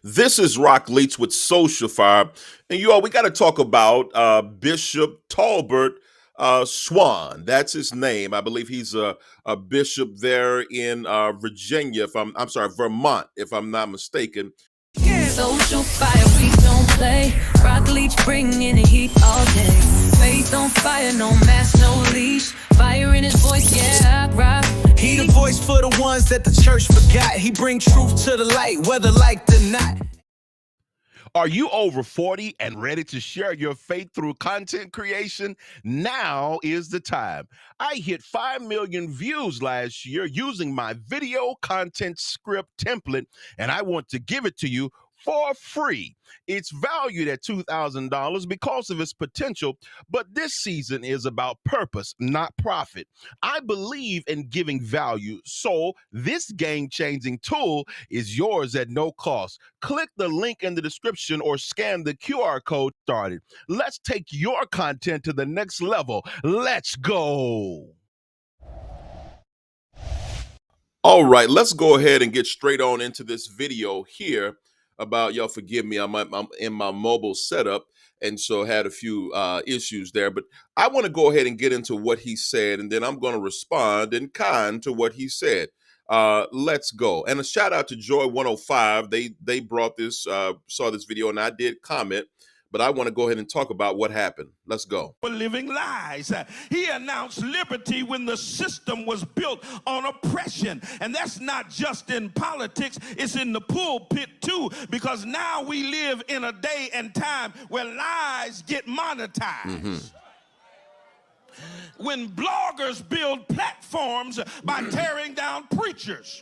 This is Rock Leach with Social Fire. And you all, we got to talk about Bishop Talbert Swan. That's his name. I believe he's a bishop there in Virginia, I'm sorry, Vermont, if I'm not mistaken. Social fire, we don't play. Rock Leach bringing the heat all day. Faith on fire, no mask, no leash. Fire in his voice, yeah, rock. He the voice for the ones that the church forgot. He bring truth to the light, whether liked or not. Are you over 40 and ready to share your faith through content creation? Now is the time. I hit 5 million views last year using my video content script template, and I want to give it to you for free. It's valued at $2,000 because of its potential, but this season is about purpose, not profit. I believe in giving value, so this game-changing tool is yours at no cost. Click the link in the description or scan the QR code started. Let's take your content to the next level. Let's go. All right, let's go ahead and get straight on into this video here about, y'all forgive me, I'm in my mobile setup, and so had a few issues there, but I want to go ahead and get into what he said, and then I'm going to respond in kind to what he said. Let's go. And a shout out to Joy 105. They brought this, saw this video, and I did comment, but I want to go ahead and talk about what happened. Let's go. For living lies. He announced liberty when the system was built on oppression. And that's not just in politics, it's in the pulpit too, because now we live in a day and time where lies get monetized. When bloggers build platforms by tearing down preachers,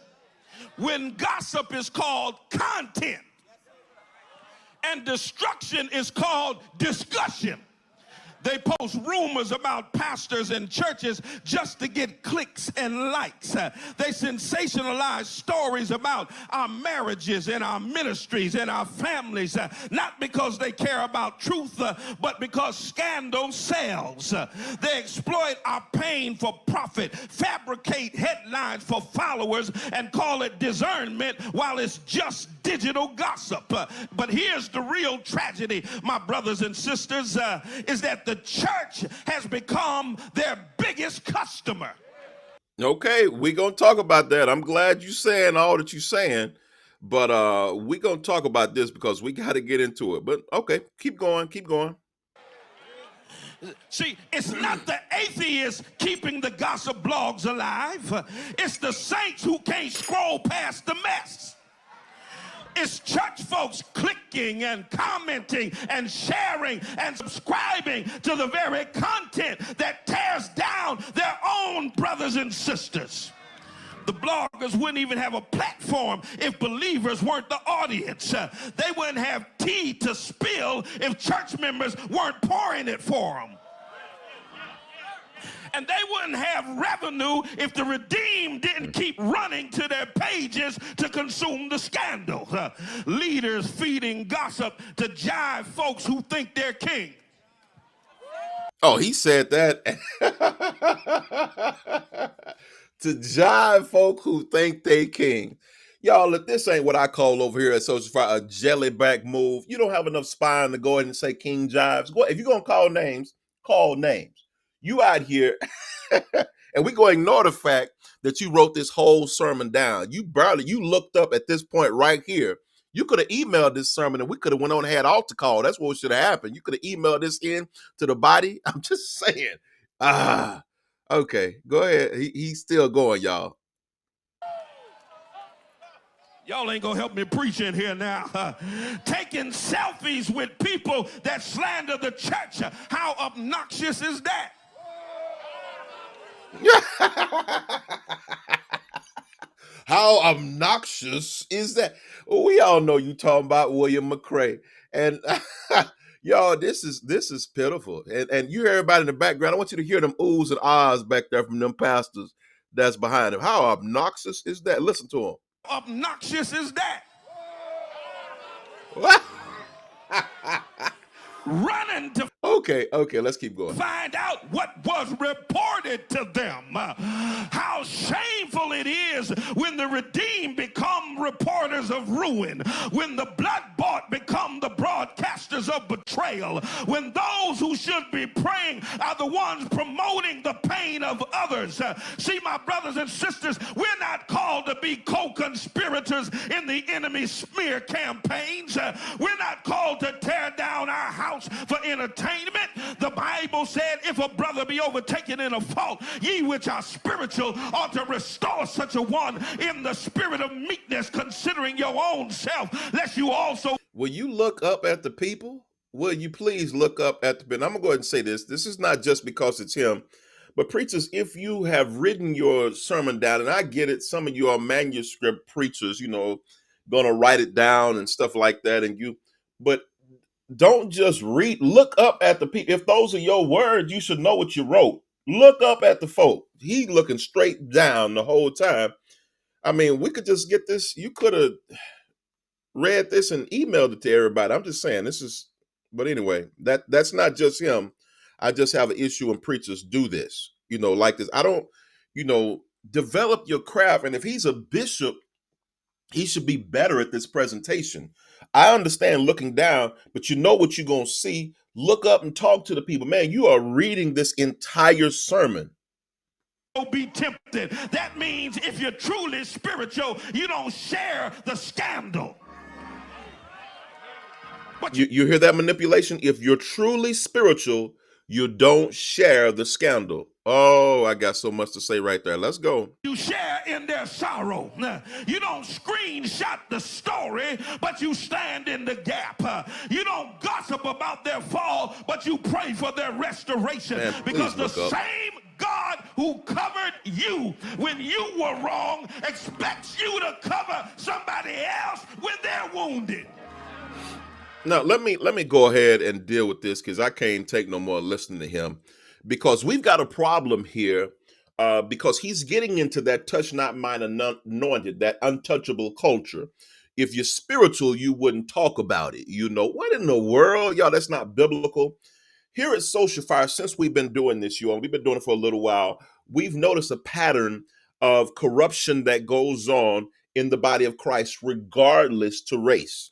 when gossip is called content, and destruction is called discussion. They post rumors about pastors and churches just to get clicks and likes. They sensationalize stories about our marriages and our ministries and our families, not because they care about truth, but because scandal sells. They exploit our pain for profit, fabricate headlines for followers, and call it discernment while it's just digital gossip. But here's the real tragedy, my brothers and sisters, is that the church has become their biggest customer. Okay, we're gonna talk about that. I'm glad you're saying all that you're saying, but we're gonna talk about this because we got to get into it. But okay, keep going, keep going. See, it's not the atheists keeping the gossip blogs alive. It's the saints who can't scroll past the mess. It's church folks clicking and commenting and sharing and subscribing to the very content that tears down their own brothers and sisters. The bloggers wouldn't even have a platform if believers weren't the audience. They wouldn't have tea to spill if church members weren't pouring it for them. And they wouldn't have revenue if the redeemed didn't keep running to their pages to consume the scandal. Leaders feeding gossip to jive folks who think they're king. Oh, he said that. To jive folk who think they king. Y'all, look, this ain't what I call over here at Social Fire a jellyback move. You don't have enough spine to go ahead and say King Jives. Go, if you're going to call names, call names. You out here, and we going to ignore the fact that you wrote this whole sermon down. You looked up at this point right here. You could have emailed this sermon and we could have went on and had altar call. That's what should have happened. You could have emailed this in to the body. I'm just saying. Okay, go ahead. He's still going, y'all. Y'all ain't gonna help me preach in here now. Taking selfies with people that slander the church. How obnoxious is that? How obnoxious is that? We all know you talking about William McCrae. And y'all, this is pitiful. And you hear everybody in the background. I want you to hear them oohs and ahs back there from them pastors that's behind him. How obnoxious is that? Listen to him. Obnoxious is that? Running to Okay, let's keep going. Find out what was reported to them. How shameful it is when the redeemed become reporters of ruin, when the blood-bought become the broadcasters of betrayal, when those who should be praying are the ones promoting the pain of others. See, my brothers and sisters, we're not called to be co-conspirators in the enemy's smear campaigns. We're not called to tear down our house for entertainment. The Bible said, if a brother be overtaken in a fault, ye which are spiritual ought to restore such a one in the spirit of meekness, considering your own self, lest you also... Will you look up at the people? Will you please look up at the people? I'm going to go ahead and say this. This is not just because it's him, but preachers, if you have written your sermon down, and I get it, some of you are manuscript preachers, going to write it down and stuff like that, but don't just read, look up at the people. If those are your words, you should know what you wrote. Look up at the folk. He looking straight down the whole time. I mean, we could just get this. You could have read this and emailed it to everybody. I'm just saying but anyway, that's not just him. I just have an issue when preachers do this, like this. I don't, develop your craft. And if he's a bishop, he should be better at this presentation. I understand looking down, but you know what you're going to see. Look up and talk to the people. Man, you are reading this entire sermon. Be tempted. That means if you're truly spiritual, you don't share the scandal. You hear that manipulation? If you're truly spiritual, you don't share the scandal. Oh, I got so much to say right there. Let's go. You share in their sorrow. You don't screenshot the story, but you stand in the gap. You don't gossip about their fall, but you pray for their restoration. Man, because the look up. same God who covered you when you were wrong expects you to cover somebody else when they're wounded. Now, let me go ahead and deal with this because I can't take no more listening to him, because we've got a problem here because he's getting into that touch not mine anointed, that untouchable culture. If you're spiritual, you wouldn't talk about it. What in the world? Y'all, that's not biblical. Here at Social Fire, since we've been doing this, we've been doing it for a little while, we've noticed a pattern of corruption that goes on in the body of Christ, regardless to race.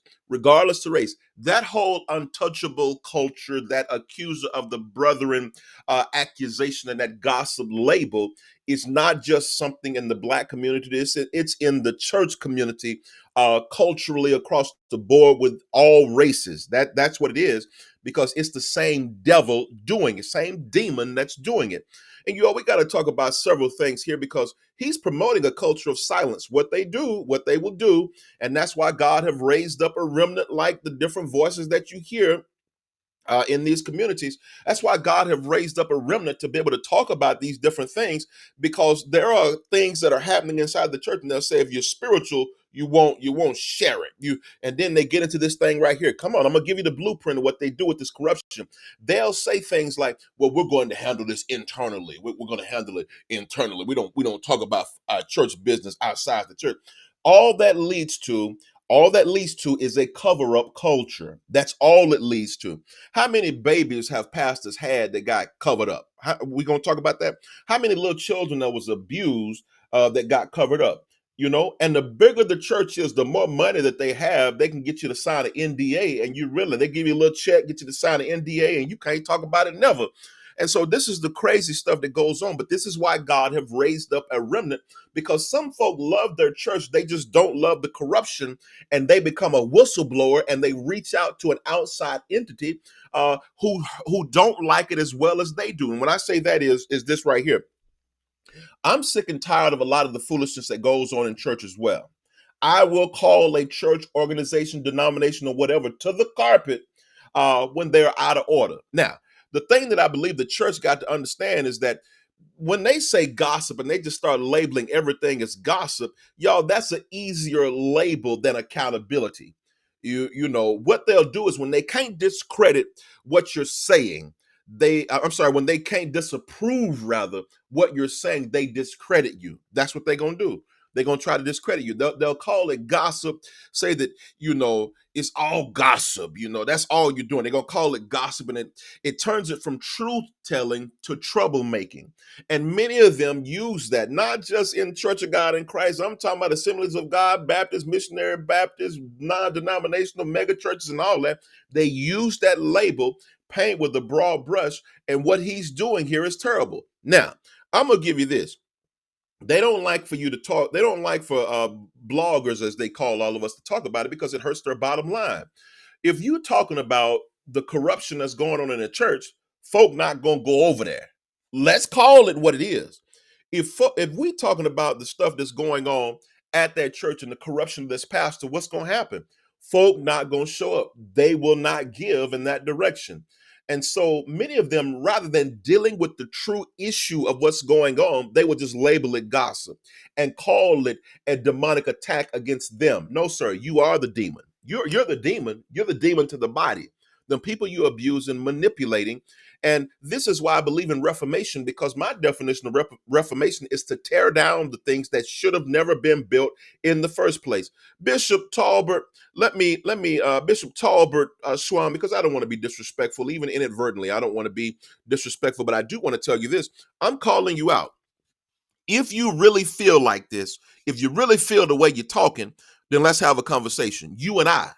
That whole untouchable culture, that accuser of the brethren accusation and that gossip label is not just something in the Black community. It's in the church community, culturally across the board with all races. That's what it is, because it's the same devil doing it, same demon that's doing it. And we got to talk about several things here, because he's promoting a culture of silence. What they will do, and that's why God have raised up a remnant like the different voices that you hear in these communities. That's why God have raised up a remnant to be able to talk about these different things, because there are things that are happening inside the church, and they'll say, if you're spiritual, you won't share it. And then they get into this thing right here. Come on, I'm gonna give you the blueprint of what they do with this corruption. They'll say things like, well, we're going to handle this internally. We're going to handle it internally. We don't talk about our church business outside the church. All that leads to is a cover-up culture. That's all it leads to. How many babies have pastors had that got covered up? We gonna talk about that? How many little children that was abused that got covered up? And the bigger the church is, the more money that they have, they can get you to sign an NDA, and they give you a little check, get you to sign an NDA, and you can't talk about it never. And so this is the crazy stuff that goes on. But this is why God have raised up a remnant, because some folk love their church. They just don't love the corruption, and they become a whistleblower, and they reach out to an outside entity who don't like it as well as they do. And when I say that is this right here. I'm sick and tired of a lot of the foolishness that goes on in church as well. I will call a church, organization, denomination, or whatever to the carpet when they're out of order. Now, the thing that I believe the church got to understand is that when they say gossip and they just start labeling everything as gossip, y'all, that's an easier label than accountability. What they'll do is when they can't discredit what you're saying, when they can't disapprove, rather, what you're saying, they discredit you. That's what they're going to do. They're going to try to discredit you. They'll call it gossip, say that, it's all gossip. That's all you're doing. They're going to call it gossip, and it turns it from truth telling to troublemaking. And many of them use that, not just in Church of God in Christ. I'm talking about Assemblies of God, Baptist, Missionary Baptist, non-denominational mega churches and all that. They use that label, paint with a broad brush, and what he's doing here is terrible. Now, I'm going to give you this. They don't like for you to talk. They don't like for bloggers, as they call all of us, to talk about it because it hurts their bottom line. If you're talking about the corruption that's going on in the church, folk not going to go over there. Let's call it what it is. If we talking about the stuff that's going on at that church and the corruption of this pastor, what's going to happen? Folk not going to show up. They will not give in that direction. And so many of them, rather than dealing with the true issue of what's going on, they will just label it gossip and call it a demonic attack against them. No, sir, you are the demon. You're the demon. You're the demon to the body. The people you abuse and manipulating. And this is why I believe in reformation, because my definition of reformation is to tear down the things that should have never been built in the first place. Bishop Talbert, Bishop Talbert Swan, because I don't want to be disrespectful, even inadvertently. I don't want to be disrespectful, but I do want to tell you this. I'm calling you out. If you really feel like this, if you really feel the way you're talking, then let's have a conversation. You and I,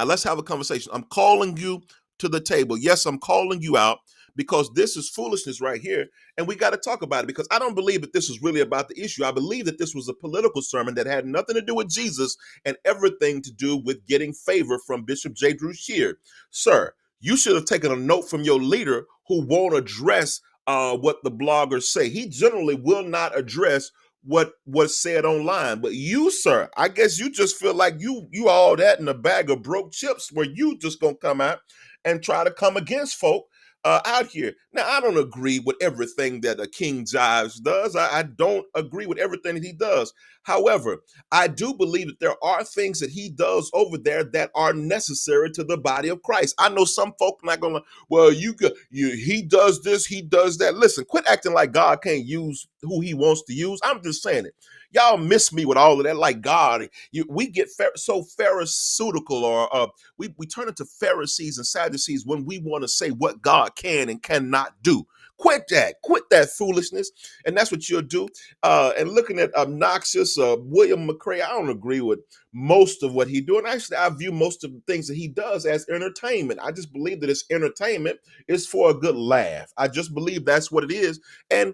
let's have a conversation. I'm calling you to the table. Yes, I'm calling you out because this is foolishness right here. And we got to talk about it, because I don't believe that this is really about the issue. I believe that this was a political sermon that had nothing to do with Jesus and everything to do with getting favor from Bishop J. Drew Sheard. Sir, you should have taken a note from your leader who won't address what the bloggers say. He generally will not address what was said online. But you, sir, I guess you just feel like you all that in a bag of broke chips, where you just gonna come out and try to come against folk out here. Now, I don't agree with everything that King Jives does. I don't agree with everything that he does. However, I do believe that there are things that he does over there that are necessary to the body of Christ. I know some folk not gonna, well, he does this, he does that. Listen, quit acting like God can't use who he wants to use. I'm just saying it. Y'all miss me with all of that, like God. We get so pharisaical, or we turn into Pharisees and Sadducees when we want to say what God can and cannot do. Quit that foolishness, and that's what you'll do. And looking at obnoxious William McCray, I don't agree with most of what he doing. Actually, I view most of the things that he does as entertainment. I just believe that it's entertainment is for a good laugh. I just believe that's what it is. And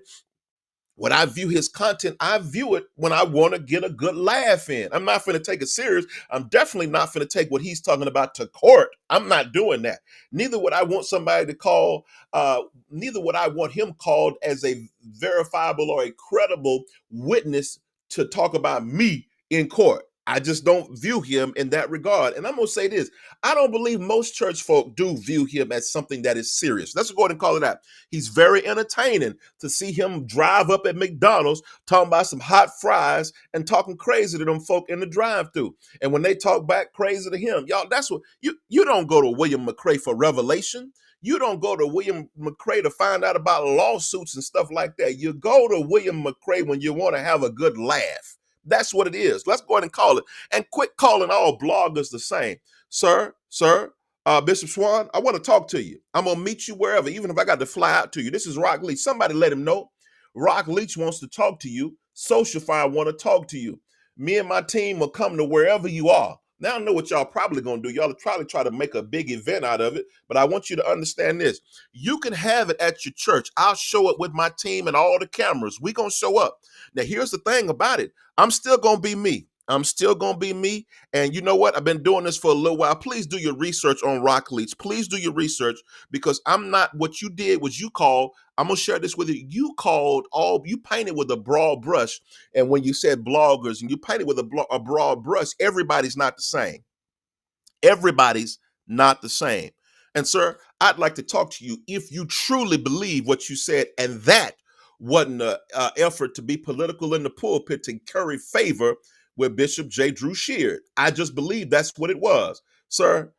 when I view his content, I view it when I want to get a good laugh in. I'm not going to take it serious. I'm definitely not going to take what he's talking about to court. I'm not doing that. Neither would I want somebody to call, neither would I want him called as a verifiable or a credible witness to talk about me in court. I just don't view him in that regard. And I'm going to say this. I don't believe most church folk do view him as something that is serious. Let's go ahead and call it out. He's very entertaining to see him drive up at McDonald's talking about some hot fries and talking crazy to them folk in the drive-thru. And when they talk back crazy to him, y'all, that's what you don't go to William McCray for revelation. You don't go to William McCray to find out about lawsuits and stuff like that. You go to William McCray when you want to have a good laugh. That's what it is. Let's go ahead and call it. And quit calling all bloggers the same. Sir, Bishop Swan, I want to talk to you. I'm going to meet you wherever, even if I got to fly out to you. This is Rock Leach. Somebody let him know. Rock Leach wants to talk to you. Social Fire want to talk to you. Me and my team will come to wherever you are. Now, I know what y'all probably going to do. Y'all will probably try to make a big event out of it. But I want you to understand this. You can have it at your church. I'll show up with my team and all the cameras. We're going to show up. Now, here's the thing about it. I'm still going to be me. I'm still going to be me. And you know what? I've been doing this for a little while. Please do your research on Rock Leach. Please do your research, because I'm not, what you did was you called, I'm going to share this with you. You painted with a broad brush. And when you said bloggers and you painted with a broad brush, everybody's not the same. Everybody's not the same. And sir, I'd like to talk to you if you truly believe what you said, and that wasn't an effort to be political in the pulpit to curry favor with Bishop J. Drew Sheard. I just believe that's what it was. Sir,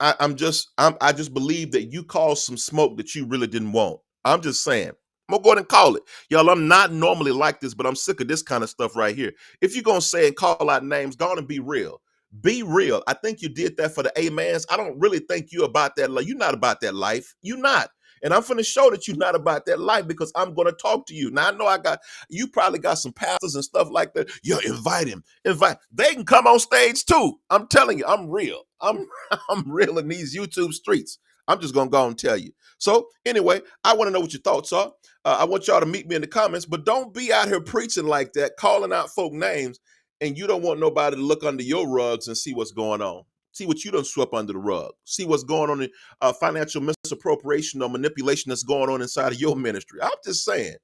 I just believe that you caused some smoke that you really didn't want. I'm just saying. I'm gonna go ahead and call it. Y'all, I'm not normally like this, but I'm sick of this kind of stuff right here. If you're gonna say and call out names, go on and be real. Be real. I think you did that for the amens. I don't really think you're about that life. You're not about that life. You're not. And I'm finna show that you're not about that life because I'm gonna talk to you. Now I know you probably got some pastors and stuff like that. Yo, invite him. Invite. They can come on stage too. I'm telling you, I'm real. I'm real in these YouTube streets. I'm just gonna go and tell you. So anyway, I want to know what your thoughts are. I want y'all to meet me in the comments, but don't be out here preaching like that, calling out folk names, and you don't want nobody to look under your rugs and see what's going on. See what you done swept under the rug. See what's going on in financial misappropriation or manipulation that's going on inside of your ministry. I'm just saying,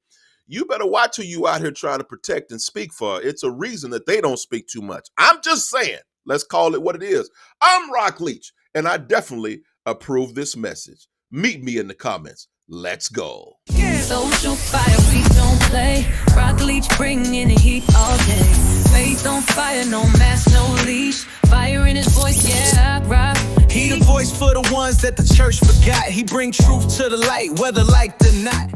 you better watch who you out here trying to protect and speak for. It's a reason that they don't speak too much. I'm just saying, let's call it what it is. I'm Rock Leach, and I definitely approve this message. Meet me in the comments. Let's go. Social fire, we don't play. Rock Leach bringing the heat all day. Faith on fire, no mask, no leash. Fire in his voice, yeah, I rock. He the voice for the ones that the church forgot. He bring truth to the light, whether liked or not.